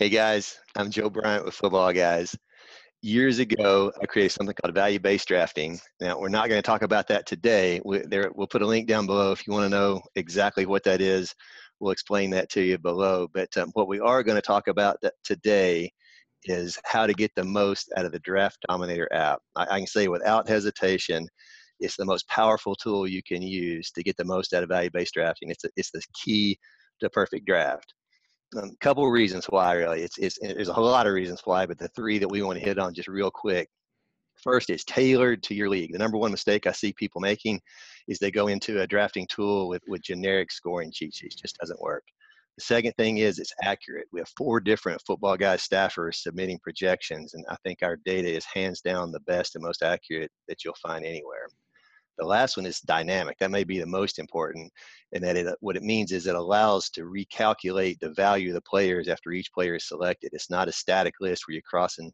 Hey guys, I'm Joe Bryant with Footballguys. Years ago, I created something called value-based drafting. Now, we're not going to talk about that today. We'll put a link down below if you want to know exactly what that is. We'll explain that to you below. But what we are going to talk about today is how to get the most out of the Draft Dominator app. I can say without hesitation, it's the most powerful tool you can use to get the most out of value-based drafting. It's the key to perfect draft. Couple of reasons why, really. There's a whole lot of reasons why, but the three that we want to hit on just real quick. First, it's tailored to your league. The number one mistake I see people making is they go into a drafting tool with generic scoring cheat sheets. Just doesn't work. The second thing is it's accurate. We have 4 different Footballguys staffers submitting projections, and I think our data is hands down the best and most accurate that you'll find anywhere. The last one is dynamic. That may be the most important, and that what it means is it allows to recalculate the value of the players after each player is selected. It's not a static list where you're crossing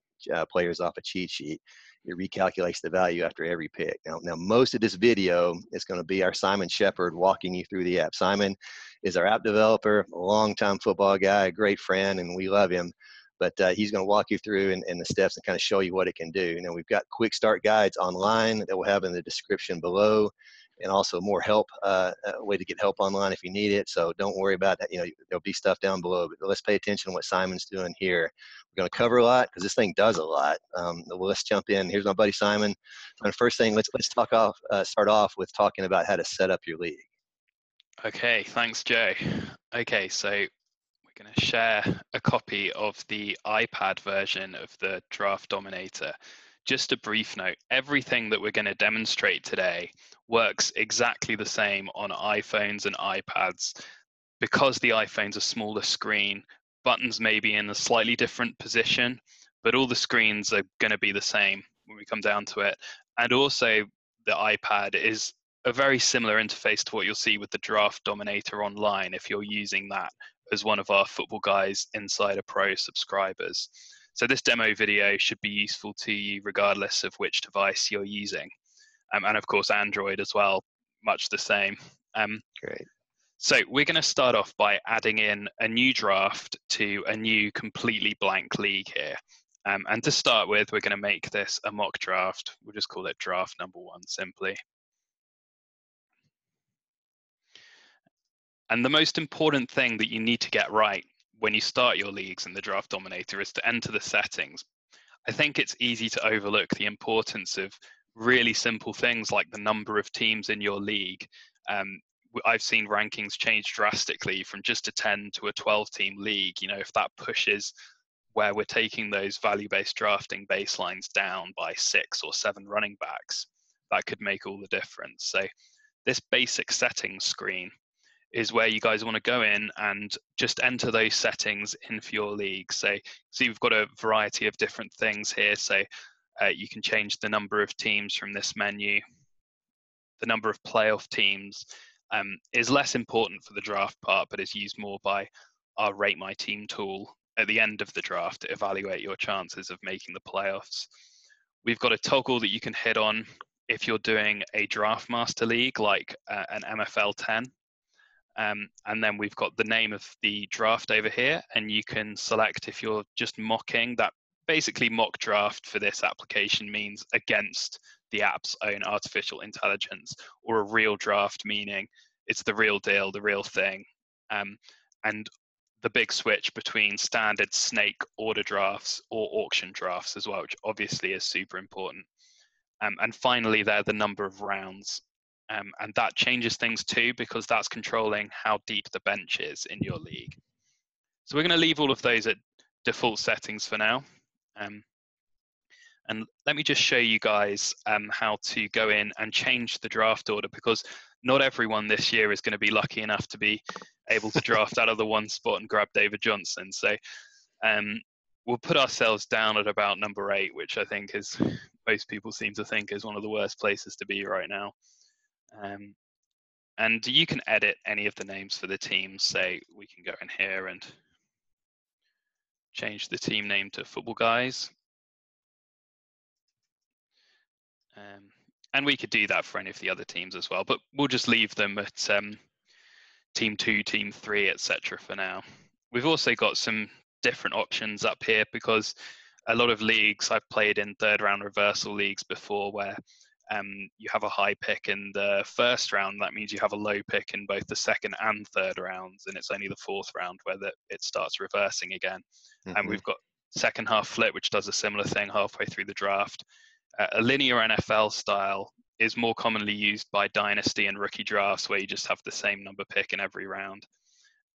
players off a cheat sheet. It recalculates the value after every pick. Now, most of this video is going to be our Simon Shepard walking you through the app. Simon is our app developer, a longtime football guy, a great friend, and we love him. But he's going to walk you through and the steps and kind of show you what it can do. We've got quick start guides online that we'll have in the description below, and also more help, a way to get help online if you need it. So don't worry about that. There'll be stuff down below, but let's pay attention to what Simon's doing here. We're going to cover a lot because this thing does a lot. Let's jump in. Here's my buddy Simon. And first thing, let's start off with talking about how to set up your league. Okay, thanks, Joe. Okay, so we're going to share a copy of the iPad version of the Draft Dominator. Just a brief note, everything that we're going to demonstrate today works exactly the same on iPhones and iPads. Because the iPhone's a smaller screen, buttons may be in a slightly different position, but all the screens are going to be the same when we come down to it. And also, the iPad is a very similar interface to what you'll see with the Draft Dominator Online if you're using that as one of our Footballguys Insider Pro subscribers. So this demo video should be useful to you regardless of which device you're using. And of course, Android as well, much the same. Great. So we're going to start off by adding in a new draft to a new completely blank league here. And to start with, we're going to make this a mock draft. We'll just call it draft number 1 simply. And the most important thing that you need to get right when you start your leagues in the Draft Dominator is to enter the settings. I think it's easy to overlook the importance of really simple things like the number of teams in your league. I've seen rankings change drastically from just a 10 to a 12-team league. If that pushes where we're taking those value-based drafting baselines down by 6 or 7 running backs, that could make all the difference. So this basic settings screen is where you guys want to go in and just enter those settings in for your league. So we've got a variety of different things here. So you can change the number of teams from this menu. The number of playoff teams is less important for the draft part, but is used more by our Rate My Team tool at the end of the draft to evaluate your chances of making the playoffs. We've got a toggle that you can hit on if you're doing a Draft Master League like an MFL 10. And then we've got the name of the draft over here, and you can select if you're just mocking. That basically mock draft for this application means against the app's own artificial intelligence, or a real draft meaning it's the real deal, the real thing. And the big switch between standard snake order drafts or auction drafts as well, which obviously is super important. And finally, there, the number of rounds. And that changes things too, because that's controlling how deep the bench is in your league. So we're going to leave all of those at default settings for now. And let me just show you guys how to go in and change the draft order, because not everyone this year is going to be lucky enough to be able to draft out of the 1 spot and grab David Johnson. So we'll put ourselves down at about number 8, which I think is, most people seem to think is one of the worst places to be right now. And you can edit any of the names for the teams. Say we can go in here and change the team name to Footballguys. And we could do that for any of the other teams as well, but we'll just leave them at team 2, team 3, etc. for now. We've also got some different options up here, because a lot of leagues I've played in third round reversal leagues before, where you have a high pick in the first round. That means you have a low pick in both the second and third rounds, and it's only the fourth round where it starts reversing again. And we've got second half flip, which does a similar thing halfway through the draft. A linear NFL style is more commonly used by dynasty and rookie drafts, where you just have the same number pick in every round.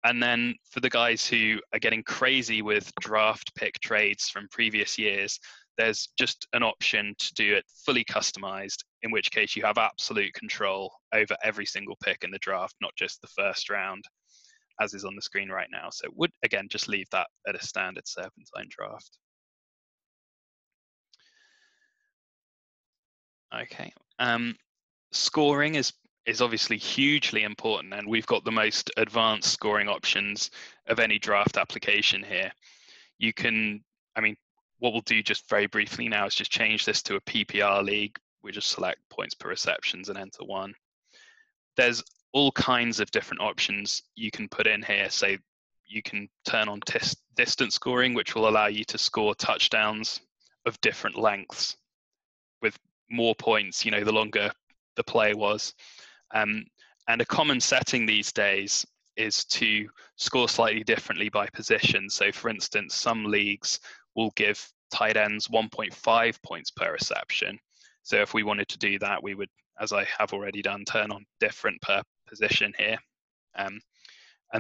And then for the guys who are getting crazy with draft pick trades from previous years, there's just an option to do it fully customized, in which case you have absolute control over every single pick in the draft, not just the first round, as is on the screen right now. So would, again, just leave that at a standard serpentine draft. Okay. Scoring is obviously hugely important, and we've got the most advanced scoring options of any draft application here. You can, what we'll do just very briefly now is just change this to a PPR league. We just select points per receptions and enter 1. There's all kinds of different options you can put in here. So you can turn on distance scoring, which will allow you to score touchdowns of different lengths with more points, the longer the play was. And a common setting these days is to score slightly differently by position. So for instance, some leagues will give tight ends 1.5 points per reception. So if we wanted to do that, we would, as I have already done, turn on different per position here, and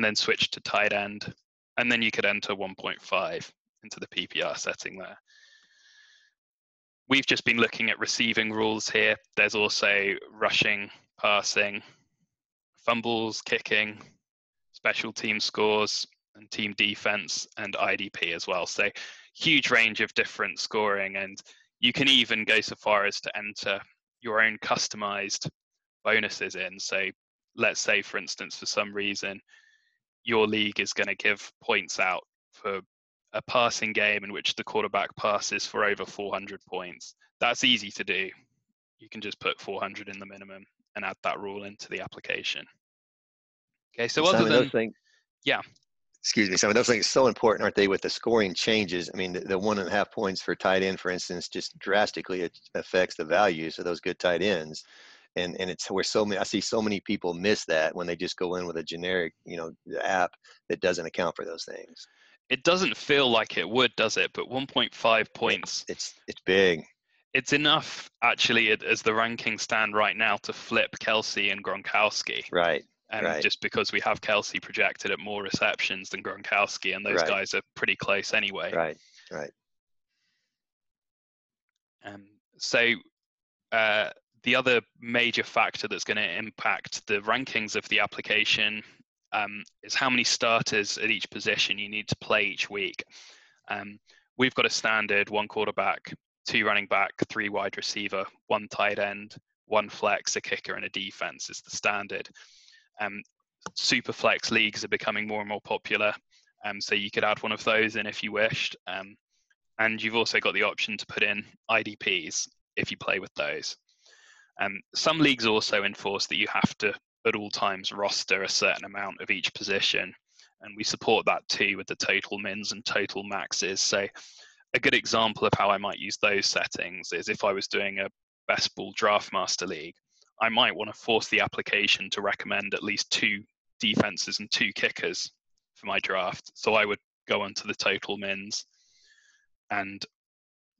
then switch to tight end. And then you could enter 1.5 into the PPR setting there. We've just been looking at receiving rules here. There's also rushing, passing, fumbles, kicking, special team scores, and team defense, and IDP as well. So huge range of different scoring, and you can even go so far as to enter your own customized bonuses in. So let's say, for instance, for some reason, your league is going to give points out for a passing game in which the quarterback passes for over 400 points. That's easy to do. You can just put 400 in the minimum and add that rule into the application. Okay, so other than, yeah. Excuse me, some of those things are so important, aren't they, with the scoring changes? I mean, the 1.5 points for tight end, for instance, just drastically affects the values of those good tight ends. And it's where I see so many people miss that when they just go in with a generic, app that doesn't account for those things. It doesn't feel like it would, does it? But 1.5 points. It's big. It's enough, actually, as the rankings stand right now, to flip Kelsey and Gronkowski. Right. Right. Just because we have Kelsey projected at more receptions than Gronkowski, and those guys are pretty close anyway. Right. So the other major factor that's going to impact the rankings of the application is how many starters at each position you need to play each week. We've got a standard 1 quarterback, 2 running back, 3 wide receiver, 1 tight end, 1 flex, a kicker, and a defense is the standard. Super flex leagues are becoming more and more popular, so you could add one of those in if you wished, and you've also got the option to put in IDPs if you play with those. Some leagues also enforce that you have to at all times roster a certain amount of each position, and we support that too with the total mins and total maxes. So a good example of how I might use those settings is if I was doing a best ball draft master league, I might want to force the application to recommend at least 2 defenses and 2 kickers for my draft. So I would go onto the total mins and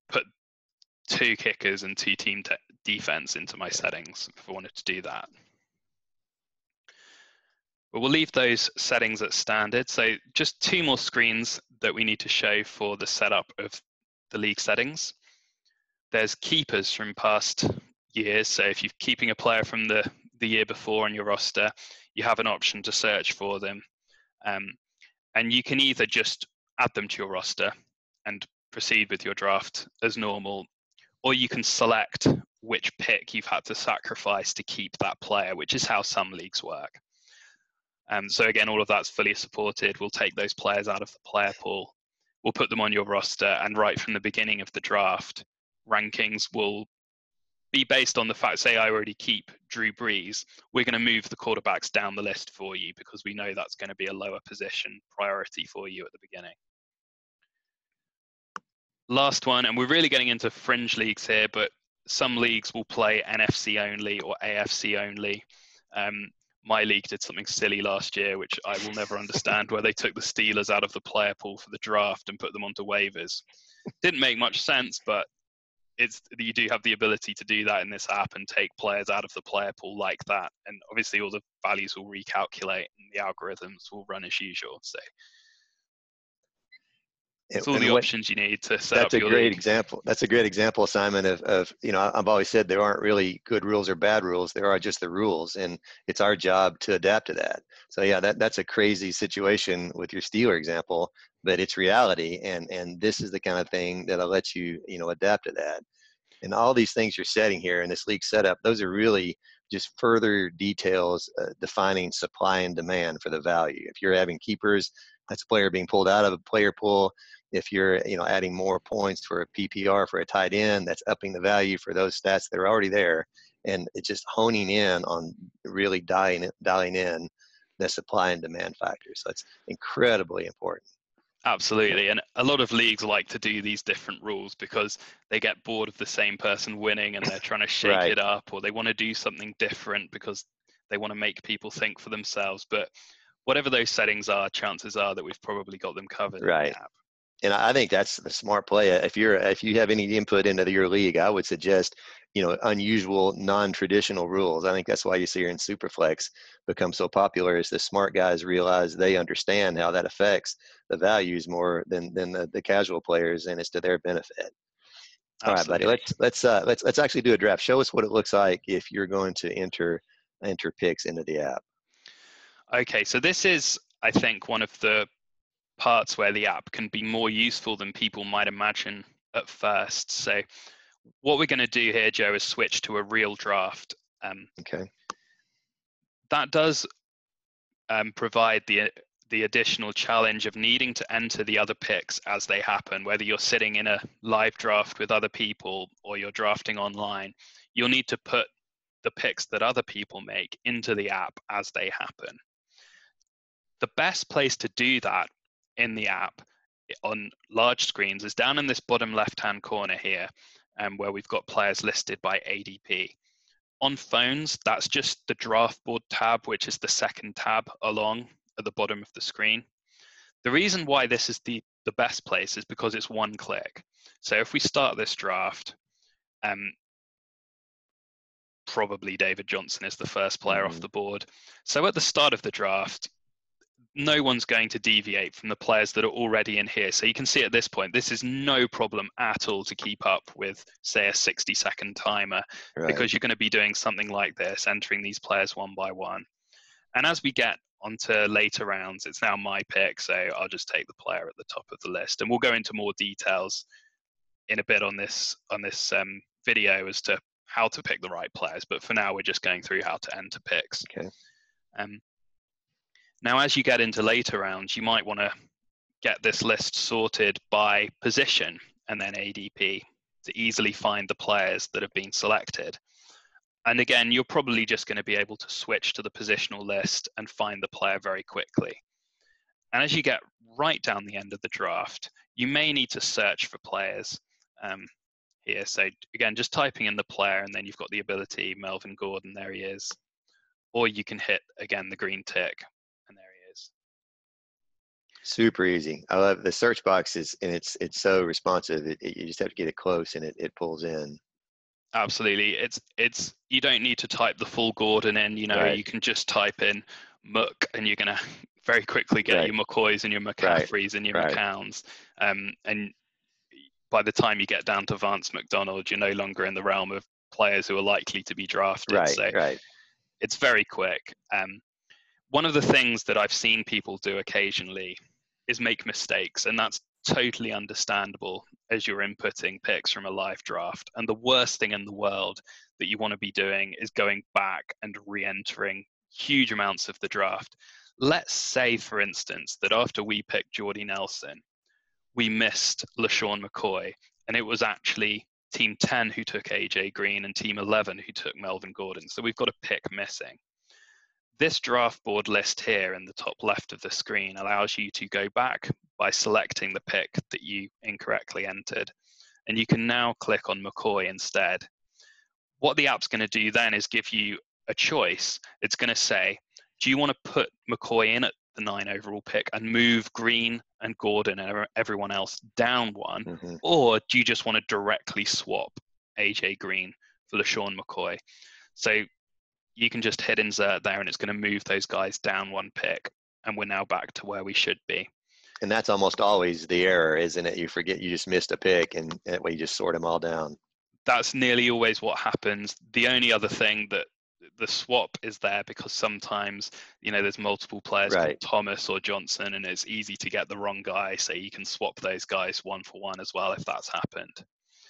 put 2 kickers and 2 team defense into my settings if I wanted to do that. But we'll leave those settings at standard. So just 2 more screens that we need to show for the setup of the league settings. There's keepers from past years. So if you're keeping a player from the year before on your roster, you have an option to search for them. And you can either just add them to your roster and proceed with your draft as normal, or you can select which pick you've had to sacrifice to keep that player, which is how some leagues work. So again, all of that's fully supported. We'll take those players out of the player pool. We'll put them on your roster, and right from the beginning of the draft, rankings will be based on the fact, say I already keep Drew Brees, we're going to move the quarterbacks down the list for you because we know that's going to be a lower position priority for you at the beginning. last one, and we're really getting into fringe leagues here, but some leagues will play NFC only or AFC only. My league did something silly last year, which I will never understand, where they took the Steelers out of the player pool for the draft and put them onto waivers. Didn't make much sense, but you do have the ability to do that in this app and take players out of the player pool like that. And obviously all the values will recalculate and the algorithms will run as usual. So it's all the options you need to set up your league. Example. That's a great example, Simon, of I've always said there aren't really good rules or bad rules. There are just the rules, and it's our job to adapt to that. So yeah, that's a crazy situation with your Steeler example, but it's reality, and this is the kind of thing that'll let you adapt to that. And all these things you're setting here in this league setup, those are really just further details defining supply and demand for the value. If you're having keepers, that's a player being pulled out of a player pool. If you're adding more points for a PPR for a tight end, that's upping the value for those stats that are already there. And it's just honing in on really dialing in the supply and demand factors. So it's incredibly important. Absolutely. And a lot of leagues like to do these different rules because they get bored of the same person winning and they're trying to shake it up, or they want to do something different because they want to make people think for themselves. But whatever those settings are, chances are that we've probably got them covered in the app. And I think that's the smart play. If you have any input into your league, I would suggest unusual, non-traditional rules. I think that's why you see here in Superflex become so popular, is the smart guys realize they understand how that affects the values more than the casual players, and it's to their benefit. Absolutely. All right, buddy. Let's actually do a draft. Show us what it looks like if you're going to enter picks into the app. Okay, so this is, I think, one of the parts where the app can be more useful than people might imagine at first. So what we're going to do here, Joe, is switch to a real draft. Okay. That does provide the additional challenge of needing to enter the other picks as they happen. Whether you're sitting in a live draft with other people or you're drafting online, you'll need to put the picks that other people make into the app as they happen. The best place to do that in the app on large screens is down in this bottom left-hand corner here, where we've got players listed by ADP. On phones, that's just the draft board tab, which is the second tab along at the bottom of the screen. The reason why this is the best place is because it's one click. So if we start this draft, probably David Johnson is the first player off the board. So at the start of the draft, no one's going to deviate from the players that are already in here. So you can see at this point, this is no problem at all to keep up with, say, a 60-second timer, because you're going to be doing something like this, entering these players one by one. And as we get onto later rounds, it's now my pick, so I'll just take the player at the top of the list. And we'll go into more details in a bit on this video as to how to pick the right players. But for now, we're just going through how to enter picks. Okay. Now, as you get into later rounds, you might want to get this list sorted by position and then ADP to easily find the players that have been selected. And again, you're probably just going to be able to switch to the positional list and find the player very quickly. And as you get right down the end of the draft, you may need to search for players here. So again, just typing in the player, and then you've got the ability, Melvin Gordon, there he is. Or you can hit, again, the green tick. Super easy. I love the search box it's so responsive. You just have to get it close and it pulls in. Absolutely. It's you don't need to type the full Gordon in, you can just type in Mook and you're gonna very quickly get your McCoys and your McCaffreys and your McCowns. And by the time you get down to Vance McDonald, you're no longer in the realm of players who are likely to be drafted. It's very quick. One of the things that I've seen people do occasionally is make mistakes, and that's totally understandable as you're inputting picks from a live draft. And the worst thing in the world that you want to be doing is going back and re-entering huge amounts of the draft. Let's say, for instance, that after we picked Jordy Nelson, we missed LaShawn McCoy, and it was actually Team 10 who took AJ Green and Team 11 who took Melvin Gordon. So we've got a pick missing. This draft board list here in the top left of the screen allows you to go back by selecting the pick that you incorrectly entered. And you can now click on McCoy instead. What the app's going to do then is give you a choice. It's going to say, do you want to put McCoy in at the 9 overall pick and move Green and Gordon and everyone else down one? Mm-hmm. Or do you just want to directly swap AJ Green for LaShawn McCoy? So you can just hit insert there and it's going to move those guys down one pick. And we're now back to where we should be. And that's almost always the error, isn't it? You forget you just missed a pick, and that way you just sort them all down. That's nearly always what happens. The only other thing that the swap is there because sometimes, there's multiple players Right. called Thomas or Johnson, and it's easy to get the wrong guy. So you can swap those guys one for one as well if that's happened.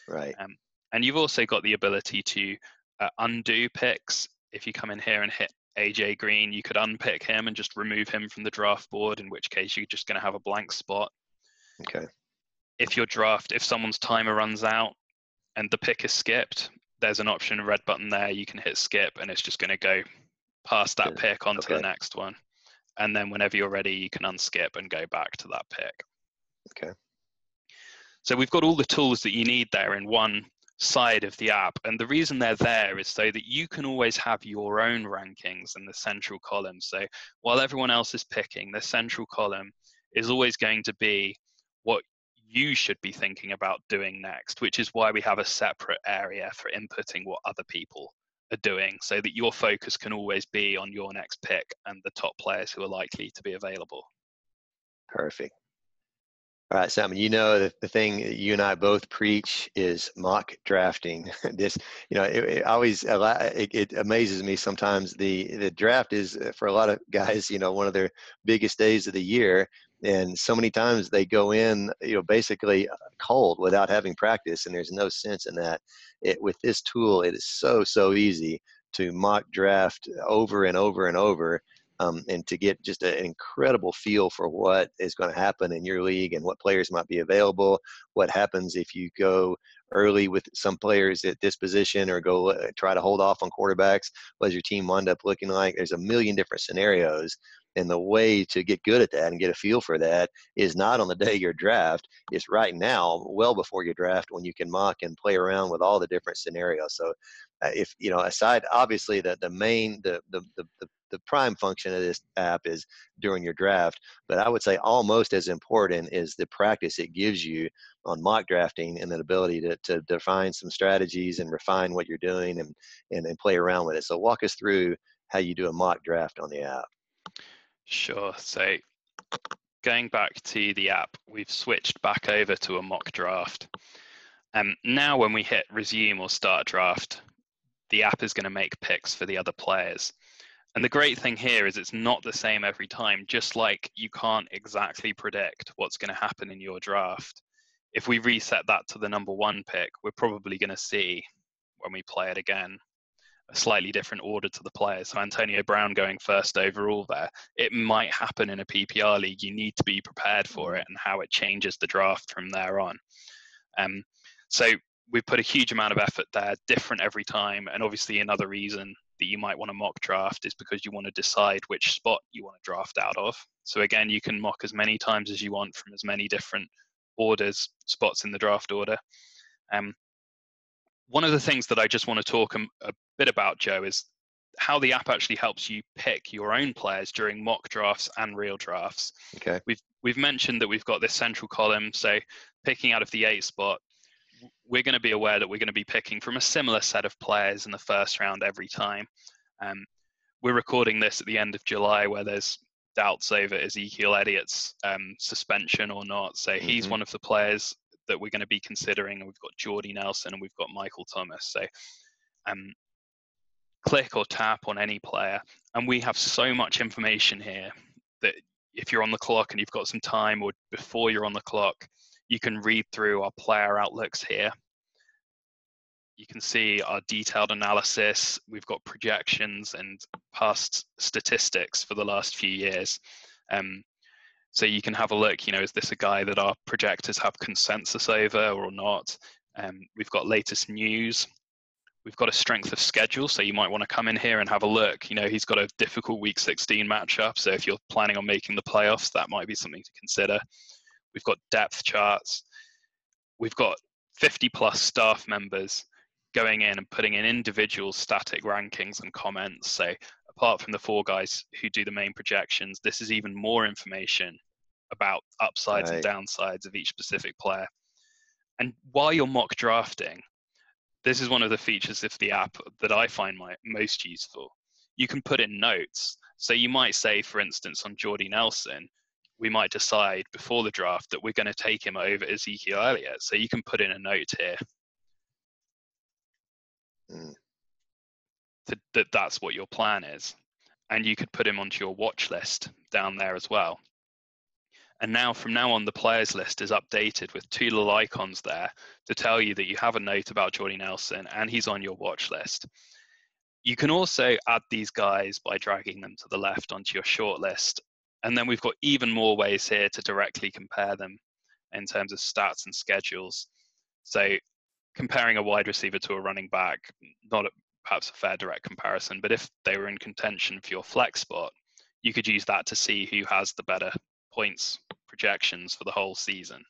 Right. And you've also got the ability to undo picks. If you come in here and hit AJ Green, you could unpick him and just remove him from the draft board, in which case you're just going to have a blank spot. Okay. If someone's timer runs out and the pick is skipped, there's an option, a red button there, you can hit skip and it's just going to go past that pick onto the next one. And then whenever you're ready, you can unskip and go back to that pick. Okay. So we've got all the tools that you need there in one side of the app. And the reason they're there is so that you can always have your own rankings in the central column. So while everyone else is picking, the central column is always going to be what you should be thinking about doing next, which is why we have a separate area for inputting what other people are doing, so that your focus can always be on your next pick and the top players who are likely to be available. Perfect. All right, Simon, the thing you and I both preach is mock drafting. This, it amazes me sometimes. The draft is, for a lot of guys, one of their biggest days of the year. And so many times they go in, basically cold without having practice, and there's no sense in that. With this tool, it is so easy to mock draft over and over and over. And to get just an incredible feel for what is going to happen in your league and what players might be available, what happens if you go early with some players at this position or go try to hold off on quarterbacks, what does your team wind up looking like? There's a million different scenarios, and the way to get good at that and get a feel for that is not on the day you draft, it's right now, well before you draft, when you can mock and play around with all the different scenarios. So if, aside, obviously the main, the prime function of this app is during your draft, but I would say almost as important is the practice it gives you on mock drafting and the ability to define some strategies and refine what you're doing and play around with it. So walk us through how you do a mock draft on the app. Sure. So going back to the app, we've switched back over to a mock draft. Now when we hit resume or start draft, the app is going to make picks for the other players. And the great thing here is it's not the same every time, just like you can't exactly predict what's going to happen in your draft. If we reset that to the number 1 pick, we're probably going to see, when we play it again, a slightly different order to the players. So Antonio Brown going first overall there. It might happen in a PPR league. You need to be prepared for it and how it changes the draft from there on. So we put a huge amount of effort there, different every time. And obviously another reason that you might want to mock draft is because you want to decide which spot you want to draft out of. So again, you can mock as many times as you want from as many different orders, spots in the draft order. One of the things that I just want to talk a bit about, Joe, is how the app actually helps you pick your own players during mock drafts and real drafts. Okay. We've mentioned that we've got this central column. So picking out of the 8 spot, we're going to be aware that we're going to be picking from a similar set of players in the first round every time. We're recording this at the end of July, where there's doubts over Ezekiel Elliott's suspension or not. So he's one of the players that we're going to be considering. And we've got Jordy Nelson and we've got Michael Thomas. So click or tap on any player. And we have so much information here that if you're on the clock and you've got some time, or before you're on the clock, you can read through our player outlooks here. You can see our detailed analysis. We've got projections and past statistics for the last few years. So you can have a look, is this a guy that our projectors have consensus over or not? We've got latest news. We've got a strength of schedule, so you might want to come in here and have a look. You know, he's got a difficult Week 16 matchup, so if you're planning on making the playoffs, that might be something to consider. We've got depth charts. We've got 50-plus staff members going in and putting in individual static rankings and comments. So apart from the 4 guys who do the main projections, this is even more information about upsides and downsides of each specific player. And while you're mock drafting, this is one of the features of the app that I find most useful. You can put in notes. So you might say, for instance, on Jordy Nelson, we might decide before the draft that we're going to take him over Ezekiel Elliott. So you can put in a note here that's what your plan is. And you could put him onto your watch list down there as well. And now, from now on, the players list is updated with 2 little icons there to tell you that you have a note about Jordy Nelson and he's on your watch list. You can also add these guys by dragging them to the left onto your short list. And then we've got even more ways here to directly compare them in terms of stats and schedules. So comparing a wide receiver to a running back, not perhaps a fair direct comparison, but if they were in contention for your flex spot, you could use that to see who has the better points projections for the whole season.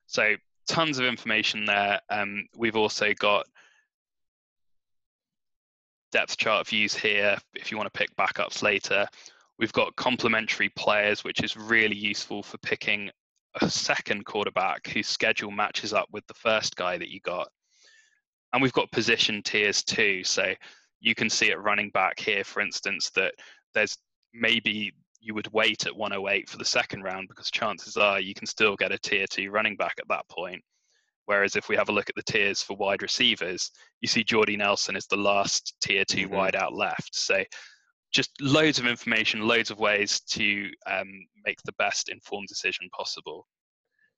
So tons of information there. We've also got depth chart views here if you want to pick backups later. We've got complementary players, which is really useful for picking a second quarterback whose schedule matches up with the first guy that you got. And we've got position tiers too. So you can see at running back here, for instance, that there's maybe you would wait at 108 for the second round because chances are you can still get a tier 2 running back at that point. Whereas if we have a look at the tiers for wide receivers, you see Jordy Nelson is the last tier 2 wide out left. So just loads of information, loads of ways to make the best informed decision possible.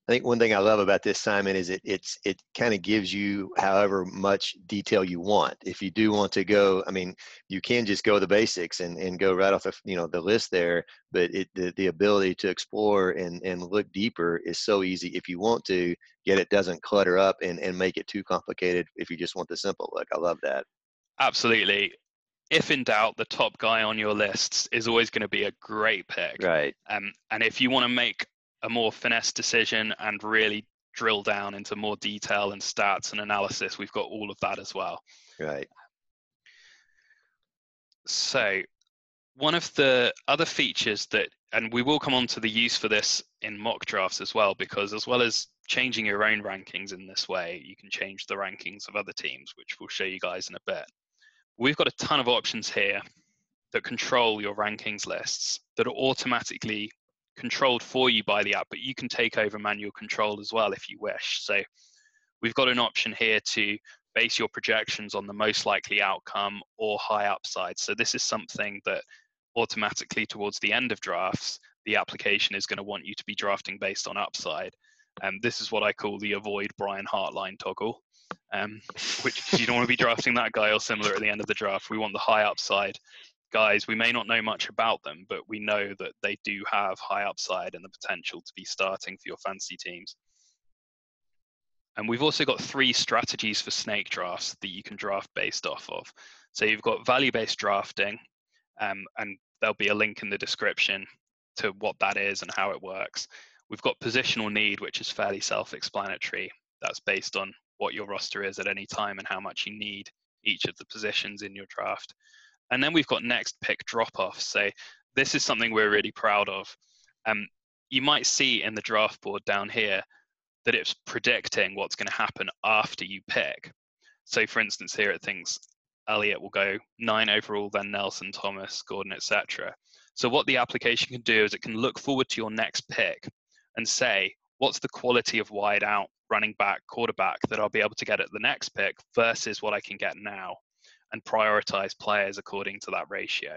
I think one thing I love about this, Simon, is it kind of gives you however much detail you want. If you do want to go, I mean, you can just go the basics and go right off of, the list there, but the ability to explore and look deeper is so easy if you want to, yet it doesn't clutter up and make it too complicated if you just want the simple look. I love that. Absolutely. If in doubt, the top guy on your lists is always going to be a great pick. Right. And if you want to make a more finesse decision and really drill down into more detail and stats and analysis, we've got all of that as well. Right. So one of the other features that, and we will come on to the use for this in mock drafts as well, because as well as changing your own rankings in this way, you can change the rankings of other teams, which we'll show you guys in a bit. We've got a ton of options here that control your rankings lists that are automatically controlled for you by the app, but you can take over manual control as well if you wish. So we've got an option here to base your projections on the most likely outcome or high upside. So this is something that automatically towards the end of drafts, the application is going to want you to be drafting based on upside. This is what I call the avoid Bryant Hartline toggle, which you don't want to be drafting that guy or similar at the end of the draft. We want the high upside guys. We may not know much about them, but we know that they do have high upside and the potential to be starting for your fantasy teams. And we've also got 3 strategies for snake drafts that you can draft based off of. So you've got value-based drafting, and there'll be a link in the description to what that is and how it works. We've got positional need, which is fairly self-explanatory. That's based on what your roster is at any time and how much you need each of the positions in your draft. And then we've got next pick drop-off. So this is something we're really proud of. You might see in the draft board down here that it's predicting what's going to happen after you pick. So for instance, here it thinks Elliott will go 9 overall, then Nelson, Thomas, Gordon, etc. So what the application can do is it can look forward to your next pick and say, what's the quality of wide out, running back, quarterback that I'll be able to get at the next pick versus what I can get now, and prioritize players according to that ratio.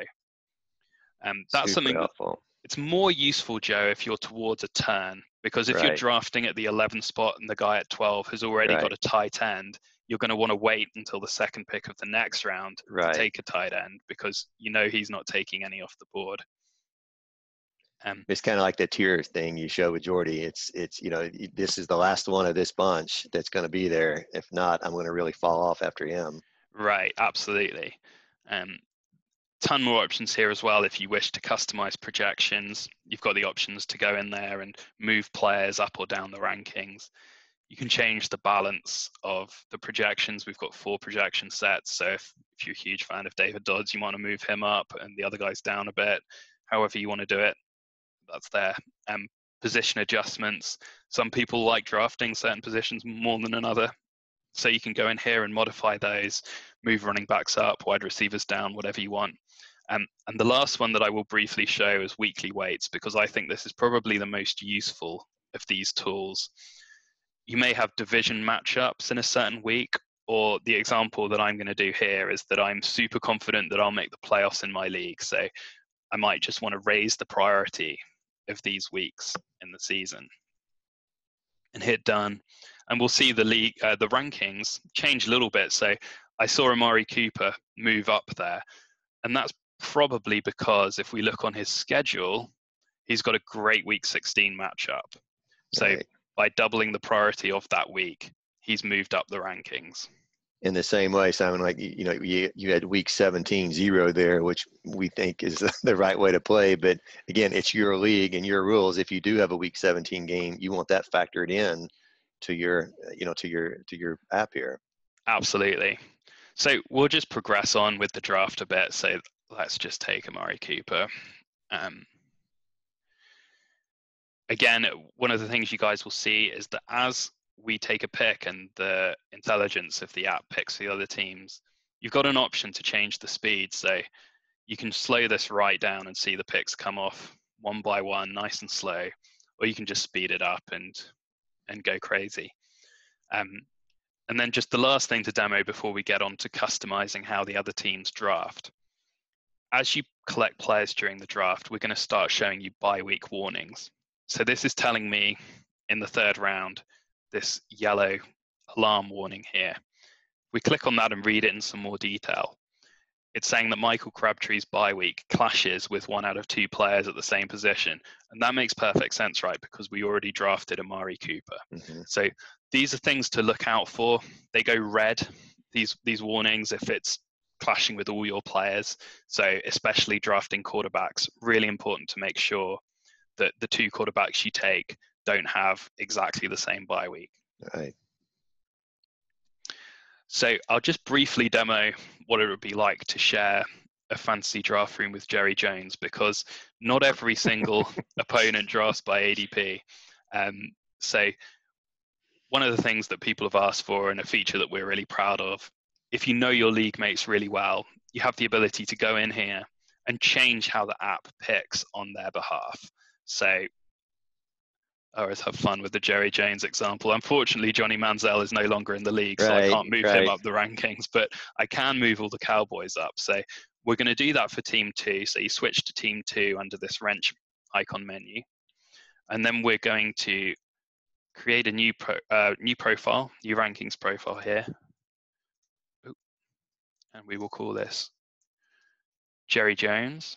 That's something helpful. It's more useful, Joe, if you're towards a turn, because if you're drafting at the 11th spot and the guy at 12 has already got a tight end, you're going to want to wait until the second pick of the next round to take a tight end, because you know he's not taking any off the board. It's kind of like the tier thing you show with Jordy. It's this is the last one of this bunch that's going to be there. If not, I'm going to really fall off after him. Right, absolutely. Ton more options here as well. If you wish to customize projections, you've got the options to go in there and move players up or down the rankings. You can change the balance of the projections. We've got 4 projection sets. So if you're a huge fan of David Dodds, you want to move him up and the other guys down a bit. However you want to do it, that's there. Position adjustments. Some people like drafting certain positions more than another. So you can go in here and modify those, move running backs up, wide receivers down, whatever you want. And the last one that I will briefly show is weekly weights, because I think this is probably the most useful of these tools. You may have division matchups in a certain week, or the example that I'm going to do here is that I'm super confident that I'll make the playoffs in my league. So I might just want to raise the priority of these weeks in the season and hit done. And we'll see the league, the rankings change a little bit. So I saw Amari Cooper move up there, and that's probably because if we look on his schedule, he's got a great week 16 matchup. So Right. by doubling the priority of that week, he's moved up the rankings. In the same way, Simon, like, you had week 17 0 there, which we think is the right way to play. But again, it's your league and your rules. If you do have a week 17 game, you want that factored in to your, to your app here. Absolutely. So we'll just progress on with the draft a bit. So let's just take Amari Cooper. Again, one of the things you guys will see is that as we take a pick and the intelligence of the app picks the other teams, you've got an option to change the speed. So you can slow this right down and see the picks come off one by one, nice and slow, or you can just speed it up and go crazy. And then just the last thing to demo before we get on to customizing how the other teams draft. As you collect players during the draft, we're going to start showing you bye-week warnings. So this is telling me in the 3rd round, this yellow alarm warning here. We click on that and read it in some more detail. It's saying that Michael Crabtree's bye week clashes with 1 out of 2 players at the same position. And that makes perfect sense, right? Because we already drafted Amari Cooper. Mm-hmm. So these are things to look out for. They go red, these warnings, if it's clashing with all your players. So especially drafting quarterbacks, really important to make sure that the 2 quarterbacks you take don't have exactly the same bye week. Right. So I'll just briefly demo what it would be like to share a fantasy draft room with Jerry Jones, because not every single opponent drafts by ADP. So one of the things that people have asked for, and a feature that we're really proud of, if you know your league mates really well, you have the ability to go in here and change how the app picks on their behalf. So I always have fun with the Jerry Jones example. Unfortunately, Johnny Manziel is no longer in the league, so I can't move him up the rankings, but I can move all the Cowboys up. So we're going to do that for Team 2. So you switch to Team 2 under this wrench icon menu. And then we're going to create a new profile, new rankings profile here. And we will call this Jerry Jones.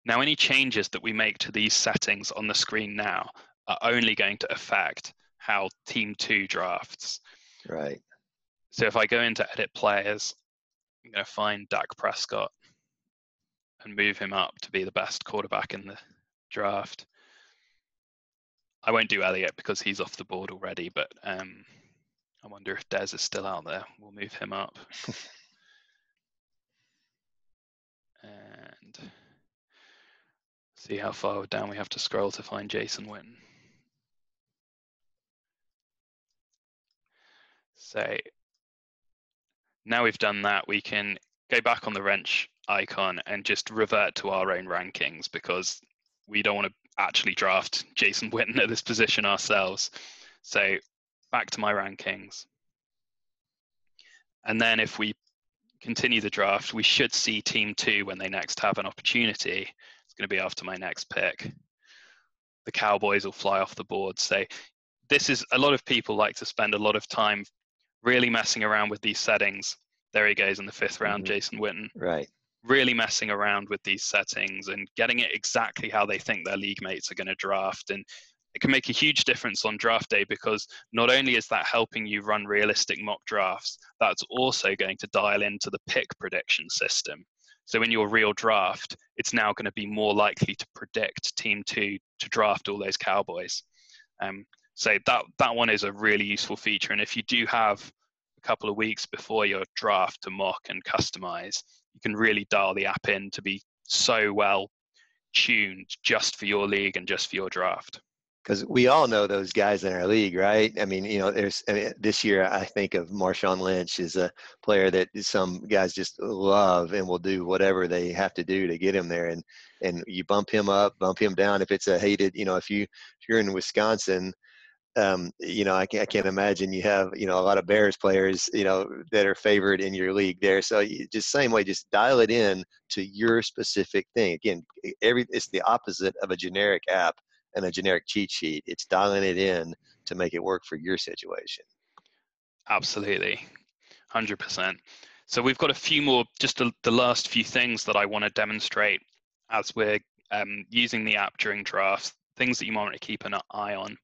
Now, any changes that we make to these settings on the screen now are only going to affect how Team 2 drafts. Right. So if I go into Edit Players, I'm going to find Dak Prescott and move him up to be the best quarterback in the draft. I won't do Elliott because he's off the board already, but I wonder if Dez is still out there. We'll move him up. And see how far down we have to scroll to find Jason Witten. So now we've done that, we can go back on the wrench icon and just revert to our own rankings, because we don't want to actually draft Jason Witten at this position ourselves. So back to my rankings. And then if we continue the draft, we should see Team 2 when they next have an opportunity. It's going to be after my next pick. The Cowboys will fly off the board. So this is, a lot of people like to spend a lot of time really messing around with these settings. There he goes in the 5th round, Jason Witten. Right. Really messing around with these settings and getting it exactly how they think their league mates are going to draft. And it can make a huge difference on draft day, because not only is that helping you run realistic mock drafts, that's also going to dial into the pick prediction system. So in your real draft, it's now going to be more likely to predict team 2 to draft all those Cowboys. So that one is a really useful feature. And if you do have a couple of weeks before your draft to mock and customize, you can really dial the app in to be so well tuned just for your league and just for your draft. Because we all know those guys in our league, right? I mean, this year I think of Marshawn Lynch as a player that some guys just love and will do whatever they have to do to get him there. And you bump him up, bump him down. If it's a hated, if you're in Wisconsin, I can't imagine you have, a lot of Bears players, that are favored in your league there. So just same way, just dial it in to your specific thing. Again, it's the opposite of a generic app and a generic cheat sheet. It's dialing it in to make it work for your situation. Absolutely. 100%. So we've got a few more, just the last few things that I want to demonstrate as we're using the app during drafts, things that you might want to keep an eye on.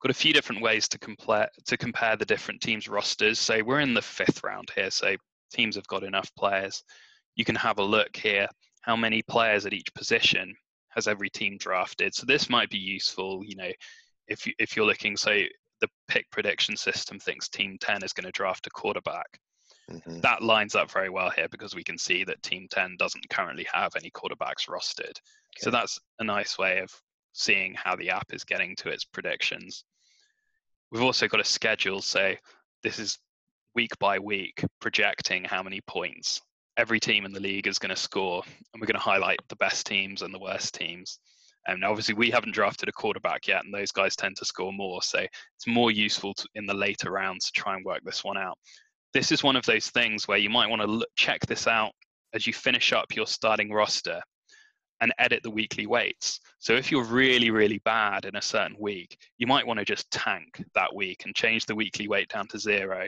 Got a few different ways to compare the different teams' rosters. So we're in the 5th round here, so teams have got enough players. You can have a look here, how many players at each position has every team drafted. So this might be useful, if you're looking, so the pick prediction system thinks team 10 is going to draft a quarterback. Mm-hmm. That lines up very well here because we can see that team 10 doesn't currently have any quarterbacks rostered. Okay. So that's a nice way of seeing how the app is getting to its predictions. We've also got a schedule, so this is week by week projecting how many points every team in the league is going to score, and we're going to highlight the best teams and the worst teams. And now obviously we haven't drafted a quarterback yet, and those guys tend to score more, so it's more useful in the later rounds to try and work this one out. This is one of those things where you might want to check this out as you finish up your starting roster and edit the weekly weights. So if you're really, really bad in a certain week, you might want to just tank that week and change the weekly weight down to 0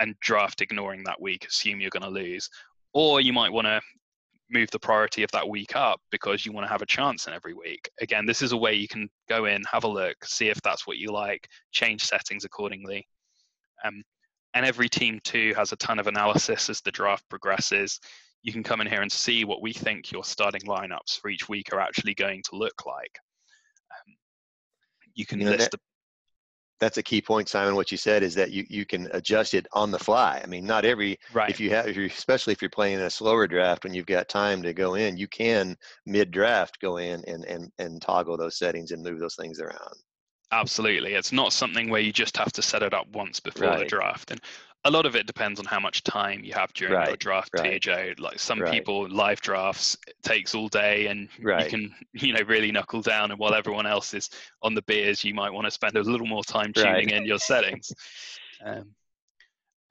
and draft ignoring that week, assume you're going to lose. Or you might want to move the priority of that week up because you want to have a chance in every week. Again, this is a way you can go in, have a look, see if that's what you like, change settings accordingly. And every team too has a ton of analysis as the draft progresses. You can come in here and see what we think your starting lineups for each week are actually going to look like. You can list that's a key point, Simon. What you said is that you can adjust it on the fly. I mean, not every, right. Especially if you're playing in a slower draft when you've got time to go in, you can mid-draft go in and toggle those settings and move those things around. Absolutely. It's not something where you just have to set it up once before the draft. And a lot of it depends on how much time you have during your draft too, Joe. Like some people, live drafts, it takes all day and you can, really knuckle down. And while everyone else is on the beers, you might want to spend a little more time tuning in your settings. And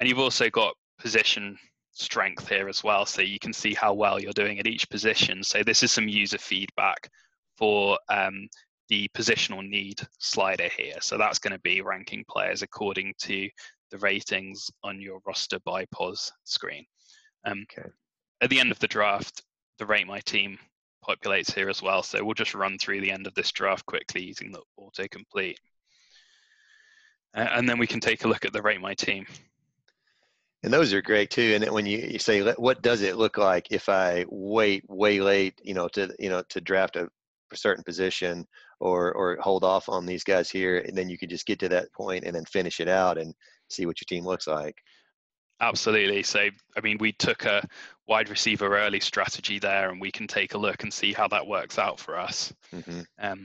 you've also got position strength here as well. So you can see how well you're doing at each position. So this is some user feedback for the positional need slider here. So that's going to be ranking players according to the ratings on your roster by pos screen. At the end of the draft, the Rate My Team populates here as well. So we'll just run through the end of this draft quickly using the autocomplete. And then we can take a look at the Rate My Team. And those are great too. And when you say, what does it look like if I wait way late, to draft a certain position or hold off on these guys here, and then you can just get to that point and then finish it out and see what your team looks like. Absolutely. So, I mean, we took a wide receiver early strategy there, and we can take a look and see how that works out for us. Mm-hmm.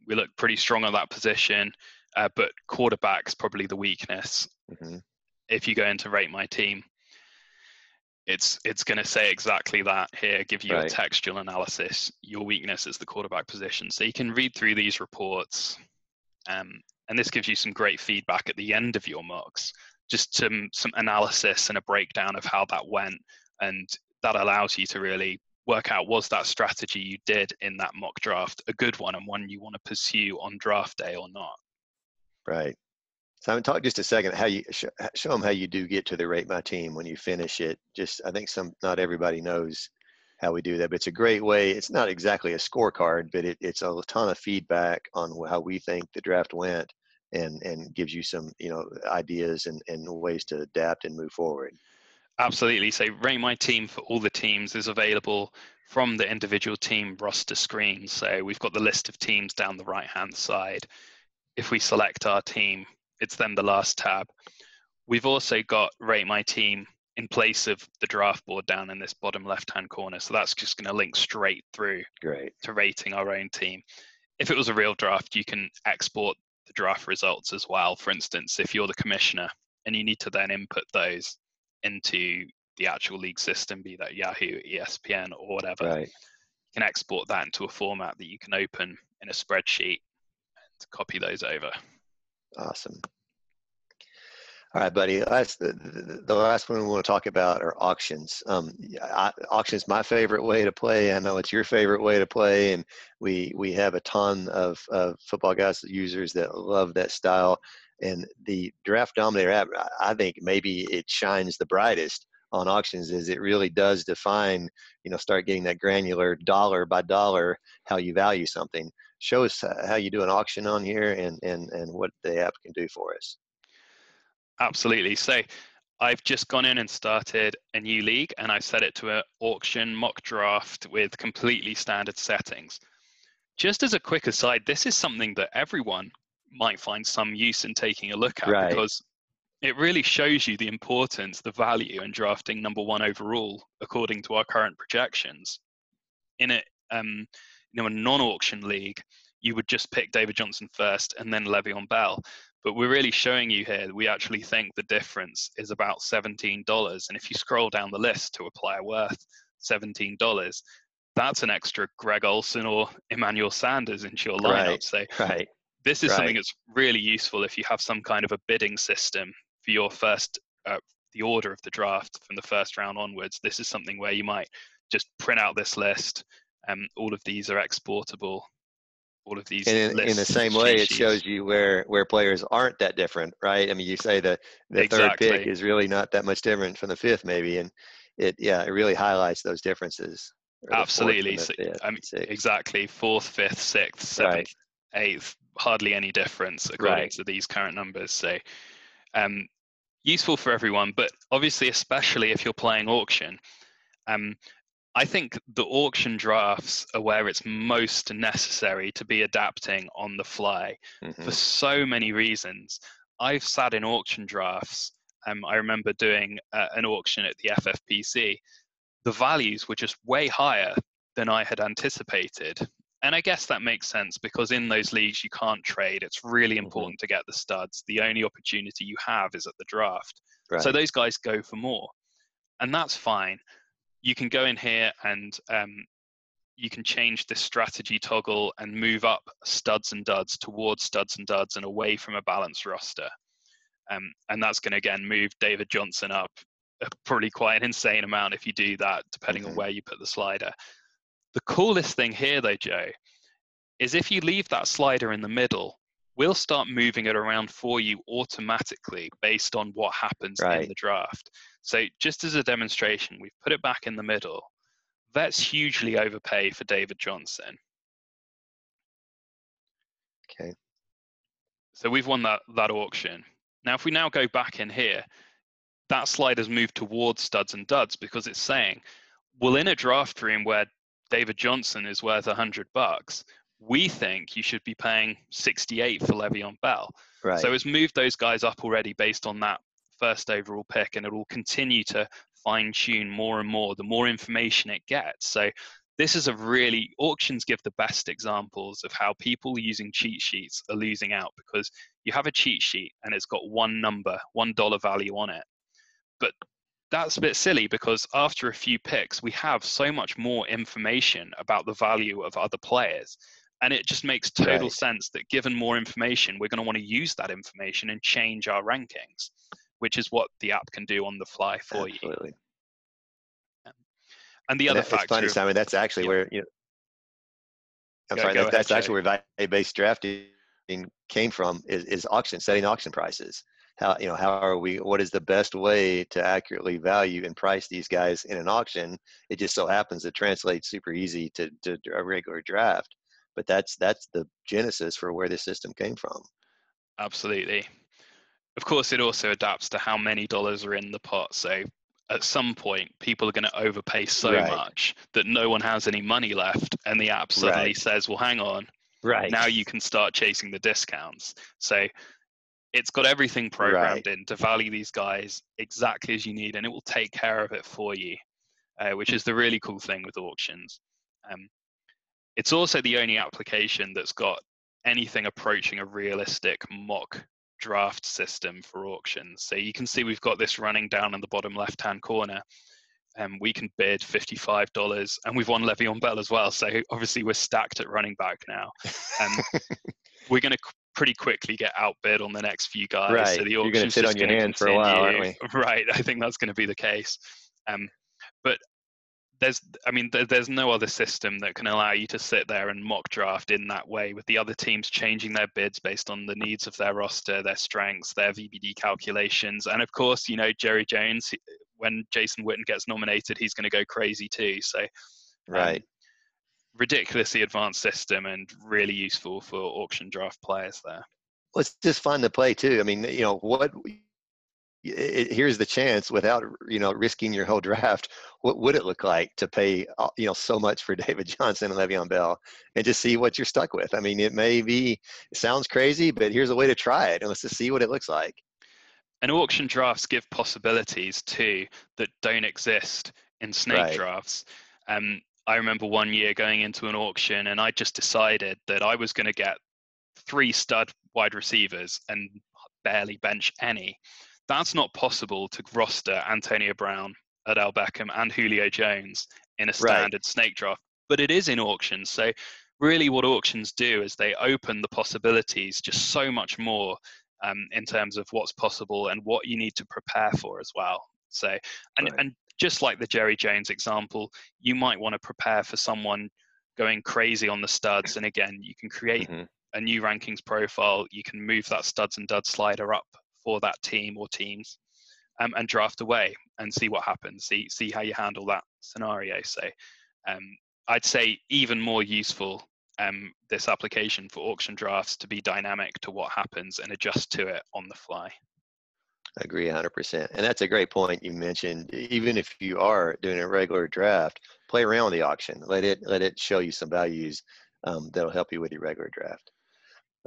We look pretty strong on that position, but quarterback's probably the weakness. Mm-hmm. If you go into Rate My Team, it's going to say exactly that here, give you a textual analysis. Your weakness is the quarterback position. So you can read through these reports, and this gives you some great feedback at the end of your mocks, just some analysis and a breakdown of how that went. And that allows you to really work out, was that strategy you did in that mock draft a good one and one you want to pursue on draft day or not? Right. Simon, talk just a second how you show them how you do get to the Rate My Team when you finish it. Just, I think not everybody knows how we do that. But it's a great way. It's not exactly a scorecard, but it's a ton of feedback on how we think the draft went, and gives you some, ideas and ways to adapt and move forward. Absolutely. So Rate My Team for all the teams is available from the individual team roster screen. So we've got the list of teams down the right-hand side. If we select our team, it's then the last tab. We've also got Rate My Team in place of the draft board down in this bottom left-hand corner. So that's just going to link straight through to rating our own team. If it was a real draft, you can export the draft results as well. For instance, if you're the commissioner and you need to then input those into the actual league system, be that Yahoo, ESPN, or whatever, you can export that into a format that you can open in a spreadsheet and copy those over. Awesome. All right, buddy. The last one we want to talk about are auctions. Auctions, my favorite way to play. I know it's your favorite way to play, and we have a ton of Footballguys users that love that style. And the Draft Dominator app, I think maybe it shines the brightest on auctions, is it really does define, start getting that granular dollar by dollar how you value something. Show us how you do an auction on here and what the app can do for us. Absolutely. So I've just gone in and started a new league, and I've set it to an auction mock draft with completely standard settings. Just as a quick aside, this is something that everyone might find some use in taking a look at, because it really shows you the importance, the value in drafting number one overall according to our current projections. In a non-auction league, you would just pick David Johnson first and then Le'Veon Bell. But we're really showing you here that we actually think the difference is about $17. And if you scroll down the list to a player worth $17, that's an extra Greg Olsen or Emmanuel Sanders into your lineup. So this is something that's really useful if you have some kind of a bidding system for your first, the order of the draft from the first round onwards. This is something where you might just print out this list. All of these are exportable. All of these in the same way, it shows you where players aren't that different, right? I mean, you say the third pick is really not that much different from the fifth, maybe, and it really highlights those differences. Absolutely. So, exactly. Fourth, fifth, sixth, seventh, eighth, hardly any difference according to these current numbers. So useful for everyone, but obviously, especially if you're playing auction. I think the auction drafts are where it's most necessary to be adapting on the fly for so many reasons. I've sat in auction drafts. I remember doing an auction at the FFPC. The values were just way higher than I had anticipated. And I guess that makes sense, because in those leagues you can't trade. It's really important to get the studs. The only opportunity you have is at the draft. So those guys go for more. And that's fine. You can go in here and you can change this strategy toggle and move up studs and duds towards studs and duds and away from a balanced roster. And that's going to, again, move David Johnson up probably quite an insane amount if you do that, depending on where you put the slider. The coolest thing here, though, Joe, is if you leave that slider in the middle, we'll start moving it around for you automatically based on what happens in the draft. So just as a demonstration, we've put it back in the middle. Let's hugely overpay for David Johnson. Okay. So we've won that auction. Now, if we now go back in here, that slider's moved towards studs and duds, because it's saying, well, in a draft room where David Johnson is worth $100, we think you should be paying 68 for Le'Veon Bell. So it's moved those guys up already based on that first overall pick, and it will continue to fine tune more and more the more information it gets. So this is auctions give the best examples of how people using cheat sheets are losing out, because you have a cheat sheet and it's got one number, $1 value on it. But that's a bit silly, because after a few picks, we have so much more information about the value of other players. And it just makes total sense that given more information, we're going to want to use that information and change our rankings, which is what the app can do on the fly for you. And the other factor, it's funny, Simon, that's actually where, that's actually where value-based drafting came from, is auction, setting auction prices. what is the best way to accurately value and price these guys in an auction. It just so happens to translate super easy to a regular draft, but that's the genesis for where this system came from. Absolutely. Of course, it also adapts to how many dollars are in the pot. So at some point, people are going to overpay so Right. much that no one has any money left, and the app suddenly Right. says, well, hang on, Right. now you can start chasing the discounts. So it's got everything Right. programmed in to value these guys exactly as you need, and it will take care of it for you, which is the really cool thing with auctions. It's also the only application that's got anything approaching a realistic mock draft system for auctions. So you can see we've got this running down in the bottom left-hand corner, and we can bid $55, and we've won Le'Veon Bell as well. So obviously we're stacked at running back now. We're going to pretty quickly get outbid on the next few guys. Right. So the You're going to auction's sit just on your going to hands for a while, aren't we? Right. I think that's going to be the case. But there's no other system that can allow you to sit there and mock draft in that way, with the other teams changing their bids based on the needs of their roster, their strengths, their VBD calculations. And of course, Jerry Jones, when Jason Witten gets nominated, he's going to go crazy too. So right. Ridiculously advanced system, and really useful for auction draft players there. Well, it's just fun to play too. I mean, here's the chance without risking your whole draft. What would it look like to pay so much for David Johnson and Le'Veon Bell, and just see what you're stuck with? I mean, it sounds crazy, but here's a way to try it, and let's just see what it looks like. And auction drafts give possibilities too that don't exist in snake drafts. I remember one year going into an auction, and I just decided that I was going to get 3 stud wide receivers and barely bench any. That's not possible to roster Antonio Brown, Odell Beckham, and Julio Jones in a standard snake draft, but it is in auctions. So really what auctions do is they open the possibilities just so much more in terms of what's possible and what you need to prepare for as well. So, and just like the Jerry Jones example, you might want to prepare for someone going crazy on the studs. And again, you can create a new rankings profile. You can move that studs and duds slider up for that team or teams, and draft away and see what happens. See how you handle that scenario. So I'd say even more useful, this application for auction drafts to be dynamic to what happens and adjust to it on the fly. I agree 100%. And that's a great point you mentioned. Even if you are doing a regular draft, play around with the auction. Let it show you some values that'll help you with your regular draft.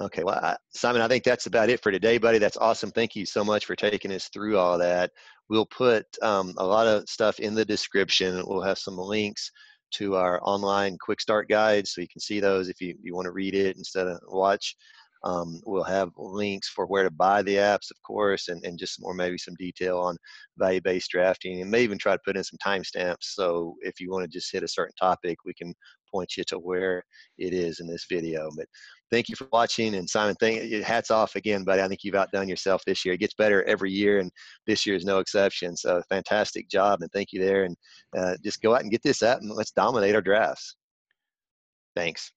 Okay, well, Simon, I think that's about it for today, buddy. That's awesome. Thank you so much for taking us through all that. We'll put a lot of stuff in the description. We'll have some links to our online quick start guides, so you can see those if you want to read it instead of watch. We'll have links for where to buy the apps, of course, and just maybe some detail on value-based drafting, and may even try to put in some timestamps. So if you want to just hit a certain topic, we can point you to where it is in this video. But thank you for watching. And Simon, hats off again, buddy. I think you've outdone yourself this year. It gets better every year, and this year is no exception. So fantastic job, and thank you there. And just go out and get this app, and let's dominate our drafts. Thanks.